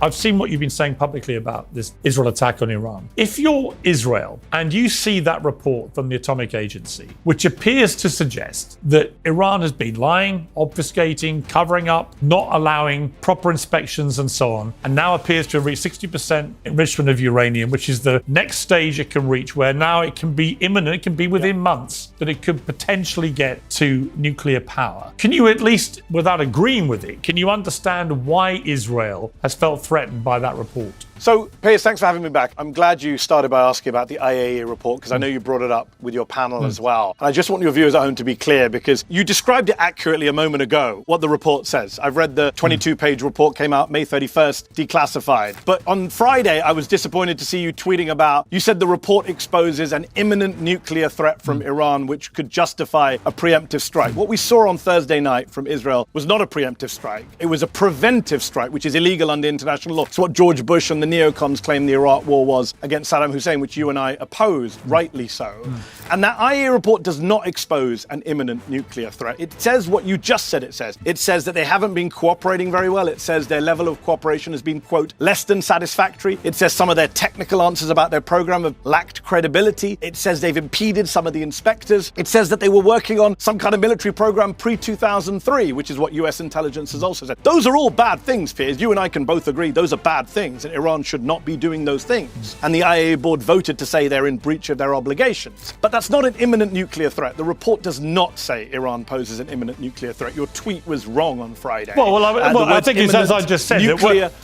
I've seen what you've been saying publicly about this Israel attack on Iran. If you're Israel and you see that report from the Atomic Agency, which appears to suggest that Iran has been lying, obfuscating, covering up, not allowing proper inspections and so on, and now appears to have reached 60% enrichment of uranium, which is the next stage it can reach, where now it can be imminent, it can be within months, that it could potentially get to nuclear power. Can you at least, without agreeing with it, can you understand why Israel has felt threatened by that report? So, Piers, thanks for having me back. I'm glad you started by asking about the IAEA report, because I know you brought it up with your panel as well. And I just want your viewers at home to be clear, because you described it accurately a moment ago, what the report says. I've read the 22-page report, came out May 31st, declassified. But on Friday, I was disappointed to see you tweeting about, you said the report exposes an imminent nuclear threat from Iran, which could justify a preemptive strike. What we saw on Thursday night from Israel was not a preemptive strike. It was a preventive strike, which is illegal under international law. It's what George Bush and the neocons claimed the Iraq war was against Saddam Hussein, which you and I opposed, rightly so. And that IAEA report does not expose an imminent nuclear threat. It says what you just said it says. It says that they haven't been cooperating very well. It says their level of cooperation has been, quote, less than satisfactory. It says some of their technical answers about their program have lacked credibility. It says they've impeded some of the inspectors. It says that they were working on some kind of military program pre-2003, which is what US intelligence has also said. Those are all bad things, Piers. You and I can both agree those are bad things, and Iran should not be doing those things. And the IAEA board voted to say they're in breach of their obligations. But that's not an imminent nuclear threat. The report does not say Iran poses an imminent nuclear threat. Your tweet was wrong on Friday. I think it's as I just said.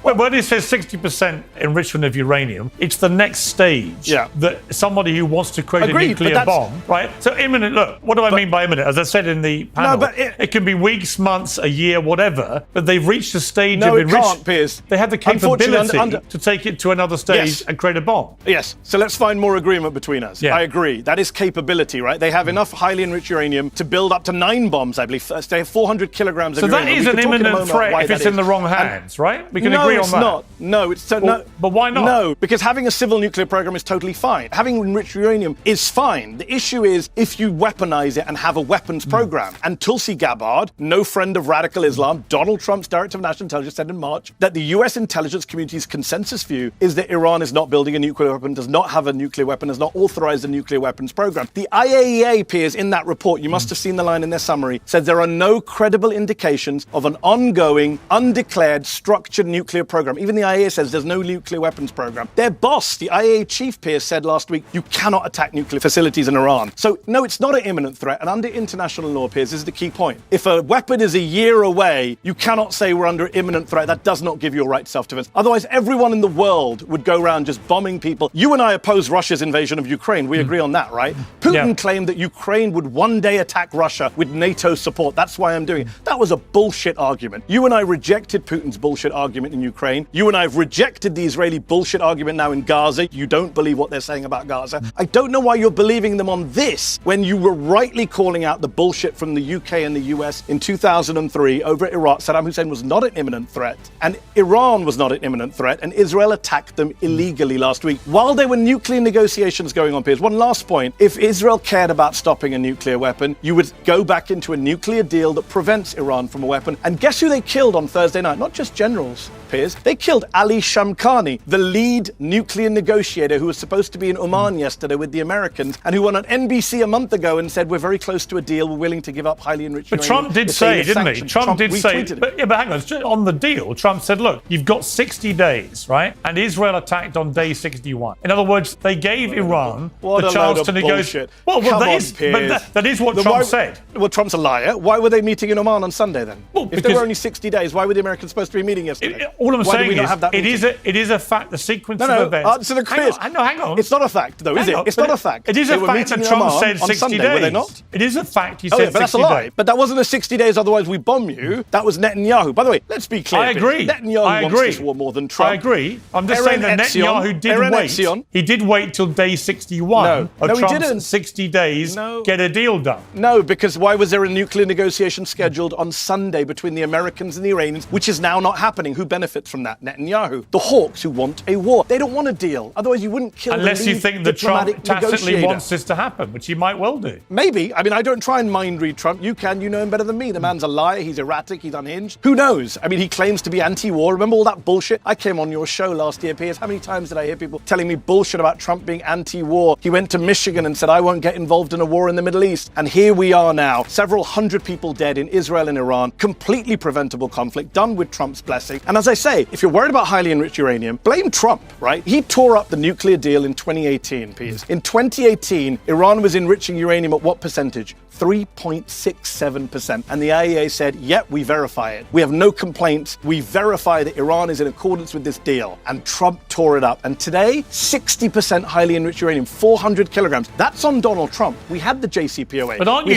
When it says 60% enrichment of uranium, it's the next stage that somebody who wants to create a nuclear bomb, right? So imminent, look, what do I mean by imminent? As I said in the panel, it can be weeks, months, a year, whatever, but they've reached a stage of enrichment. No, it can't, Piers. They have the capability to take it to another stage and create a bomb. Yes, so let's find more agreement between us. I agree. That is capability, right? They have enough highly enriched uranium to build up to 9 bombs, I believe. They have 400 kilograms of uranium. So that is an imminent threat if it's in the wrong hands, right? We can agree on that. No, it's not. But why not? No, because having a civil nuclear program is totally fine. Having enriched uranium is fine. The issue is if you weaponize it and have a weapons program. And Tulsi Gabbard, no friend of radical Islam, Donald Trump's director of national intelligence, said in March that the US intelligence community's consensus view is that Iran is not building a nuclear weapon, does not have a nuclear weapon, has not authorized a nuclear weapons program. The IAEA, Piers, in that report, you must have seen the line in their summary, said there are no credible indications of an ongoing, undeclared, structured nuclear program. Even the IAEA says there's no nuclear weapons program. Their boss, the IAEA chief, Piers, said last week, you cannot attack nuclear facilities in Iran. So, no, it's not an imminent threat. And under international law, Piers, this is the key point. If a weapon is a year away, you cannot say we're under imminent threat. That does not give you a right to self-defense. Otherwise, everyone in the world would go around just bombing people. You and I oppose Russia's invasion of Ukraine. We agree on that, right? Putin claimed that Ukraine would one day attack Russia with NATO support. That's why I'm doing it. That was a bullshit argument. You and I rejected Putin's bullshit argument in Ukraine. You and I have rejected the Israeli bullshit argument now in Gaza. You don't believe what they're saying about Gaza. I don't know why you're believing them on this when you were rightly calling out the bullshit from the UK and the US in 2003 over Iraq. Saddam Hussein was not an imminent threat, and Iran was not an imminent threat, and Israel attacked them illegally last week while there were nuclear negotiations going on, Piers. One last point. If Israel cared about stopping a nuclear weapon, you would go back into a nuclear deal that prevents Iran from a weapon. And guess who they killed on Thursday night? Not just generals, Piers. They killed Ali Shamkhani, the lead nuclear negotiator who was supposed to be in Oman yesterday with the Americans and who went on NBC a month ago and said, we're very close to a deal, we're willing to give up highly enriched uranium. But Trump did say, didn't he? Trump did say, but hang on, on the deal, Trump said, look, you've got 60 days, right? And Israel attacked on day 61. In other words, they gave Iran the chance to negotiate. Well, that is what Trump said. Well, Trump's a liar. Why were they meeting in Oman on Sunday then? Well, if there were only 60 days, why were the Americans supposed to be meeting yesterday? All I'm saying is, it is a fact, the sequence of events. Answer the quiz. Hang on. It's not a fact, though, is it? It's not a fact. It is a fact that Trump said 60 days. Were they not? It is a fact he said 60 days. But that's a lie. But that wasn't a 60 days, otherwise we bomb you. That was Netanyahu. By the way, let's be clear. I agree. Netanyahu wants this war more than Trump. I agree. I'm just saying that Netanyahu did wait. He did wait till day 61 of Trump's 60 days get a deal done. No, because why was there a nuclear negotiation scheduled on Sunday between the Americans and the Iranians, which is now not happening? Who benefits from that? Netanyahu. The hawks who want a war. They don't want a deal. Otherwise, you wouldn't kill unless you think that Trump tacitly wants this to happen, which he might well do. Maybe. I mean, I don't try and mind read Trump. You can. You know him better than me. The man's a liar. He's erratic. He's unhinged. Who knows? I mean, he claims to be anti-war. Remember all all that bullshit. I came on your show last year, Piers. How many times did I hear people telling me bullshit about Trump being anti-war? He went to Michigan and said, I won't get involved in a war in the Middle East. And here we are now, several hundred people dead in Israel and Iran, completely preventable conflict, done with Trump's blessing. And as I say, if you're worried about highly enriched uranium, blame Trump, right? He tore up the nuclear deal in 2018, Piers. In 2018, Iran was enriching uranium at what percentage? 3.67%. And the IAEA said, yep, we verify it. We have no complaints. We verify that Iran is in accordance with this deal. And Trump tore it up. And today, 60% highly enriched uranium, 400 kilograms. That's on Donald Trump. We had the JCPOA. But aren't you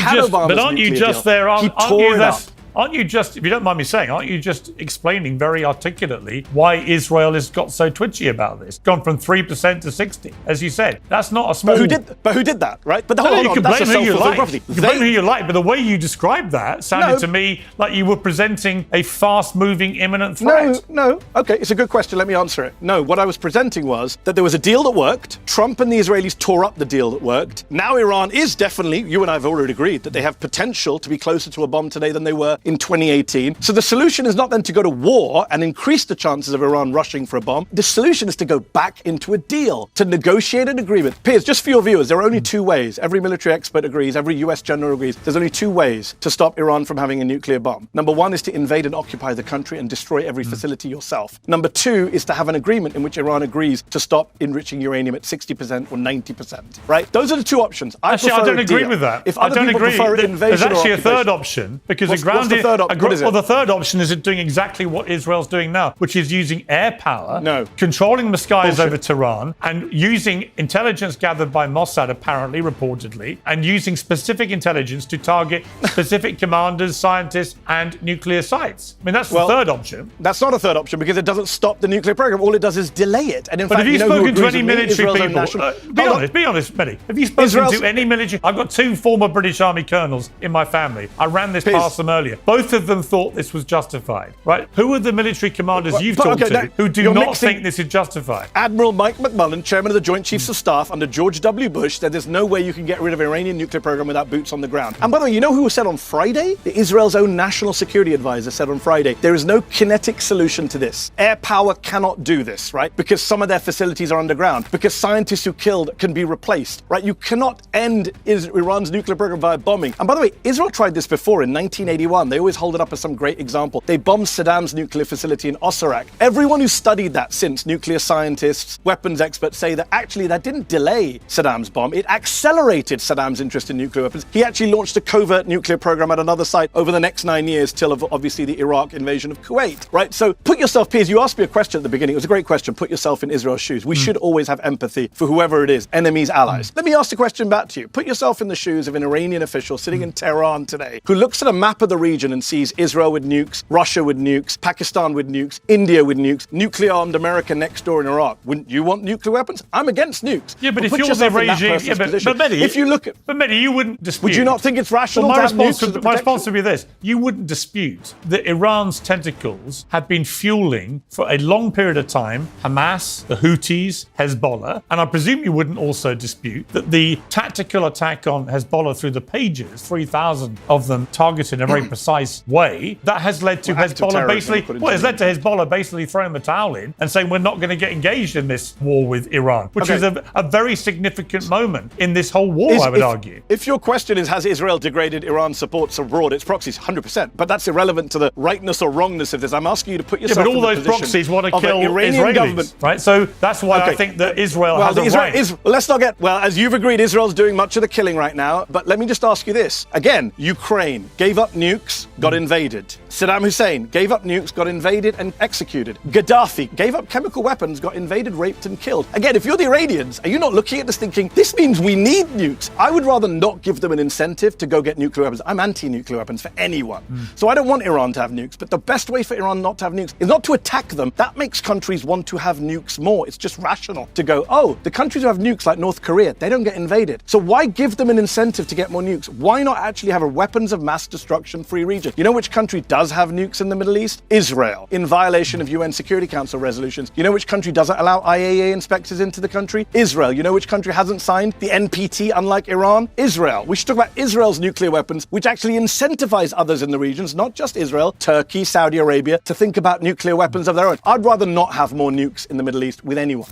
just there? Aren't you just, if you don't mind me saying, aren't you just explaining very articulately why Israel has got so twitchy about this? Gone from 3% to 60%, as you said. That's not a small... But who did that, right? But hold on, you can that's blame who you like. prophecy. You can blame who you like, but the way you described that sounded to me like you were presenting a fast-moving, imminent threat. No. Okay, it's a good question. Let me answer it. No, what I was presenting was that there was a deal that worked. Trump and the Israelis tore up the deal that worked. Now Iran is definitely, you and I have already agreed, that they have potential to be closer to a bomb today than they were in 2018. So the solution is not then to go to war and increase the chances of Iran rushing for a bomb. The solution is to go back into a deal, to negotiate an agreement. Piers, just for your viewers, there are only two ways. Every military expert agrees, every US general agrees. There's only two ways to stop Iran from having a nuclear bomb. Number one is to invade and occupy the country and destroy every facility yourself. Number two is to have an agreement in which Iran agrees to stop enriching uranium at 60% or 90%. Right? Those are the two options. Actually, I don't agree with that. If other people prefer invasion, there's actually or a third option because what's the third option? What is it? The third option is doing exactly what Israel's doing now, which is using air power, controlling the skies over Tehran, and using intelligence gathered by Mossad, apparently, reportedly, and using specific intelligence to target specific commanders, scientists, and nuclear sites. I mean, that's the third option. That's not a third option because it doesn't stop the nuclear program. All it does is delay it. And in fact, have you spoken to any military people? Be honest, Mehdi. Have you spoken to any military? I've got two former British Army colonels in my family. I ran this past them earlier. Both of them thought this was justified, right? Who are the military commanders you've talked to who do not think this is justified? Admiral Mike McMullen, chairman of the Joint Chiefs of Staff under George W. Bush, said there's no way you can get rid of Iranian nuclear program without boots on the ground. And by the way, you know who said on Friday? Israel's own national security advisor said on Friday, there is no kinetic solution to this. Air power cannot do this, right? Because some of their facilities are underground. Because scientists who killed can be replaced, right? You cannot end Iran's nuclear program via bombing. And by the way, Israel tried this before in 1981. They always hold it up as some great example. They bombed Saddam's nuclear facility in Osirak. Everyone who studied that since, nuclear scientists, weapons experts, say that actually that didn't delay Saddam's bomb. It accelerated Saddam's interest in nuclear weapons. He actually launched a covert nuclear program at another site over the next 9 years till obviously the Iraq invasion of Kuwait, right? So put yourself, Piers, you asked me a question at the beginning. It was a great question. Put yourself in Israel's shoes. We should always have empathy for whoever it is, enemies, allies. Let me ask the question back to you. Put yourself in the shoes of an Iranian official sitting in Tehran today who looks at a map of the region and sees Israel with nukes, Russia with nukes, Pakistan with nukes, India with nukes, nuclear-armed America next door in Iraq. Wouldn't you want nuclear weapons? I'm against nukes. Yeah, but if you're the regime... but Mehdi, if you look at... But Mehdi, you wouldn't dispute... Would you not think it's rational to have nukes? My response would be this. You wouldn't dispute that Iran's tentacles have been fueling, for a long period of time, Hamas, the Houthis, Hezbollah, and I presume you wouldn't also dispute that the tactical attack on Hezbollah through the pages, 3,000 of them targeted in a very precise way, that has led to Hezbollah basically throwing the towel in and saying we're not going to get engaged in this war with Iran, which is a very significant moment in this whole war, I would argue. If your question is, has Israel degraded Iran's supports abroad, its proxies, 100%, but that's irrelevant to the rightness or wrongness of this. I'm asking you to put yourself in the position but all those proxies want to kill Iranian government, right? So that's why I think that Israel has a right. Let's not get, as you've agreed, Israel's doing much of the killing right now, but let me just ask you this. Again, Ukraine gave up nukes, got invaded. Saddam Hussein gave up nukes, got invaded and executed. Gaddafi gave up chemical weapons, got invaded, raped and killed. Again, if you're the Iranians, are you not looking at this thinking, this means we need nukes? I would rather not give them an incentive to go get nuclear weapons. I'm anti-nuclear weapons for anyone. So I don't want Iran to have nukes, but the best way for Iran not to have nukes is not to attack them. That makes countries want to have nukes more. It's just rational to go, oh, the countries who have nukes like North Korea, they don't get invaded. So why give them an incentive to get more nukes? Why not actually have a weapons of mass destruction free region? You know which country does does have nukes in the Middle East? Israel, in violation of UN Security Council resolutions. You know which country doesn't allow IAEA inspectors into the country? Israel. You know which country hasn't signed the NPT, unlike Iran? Israel. We should talk about Israel's nuclear weapons, which actually incentivize others in the regions, not just Israel, Turkey, Saudi Arabia, to think about nuclear weapons of their own. I'd rather not have more nukes in the Middle East with anyone.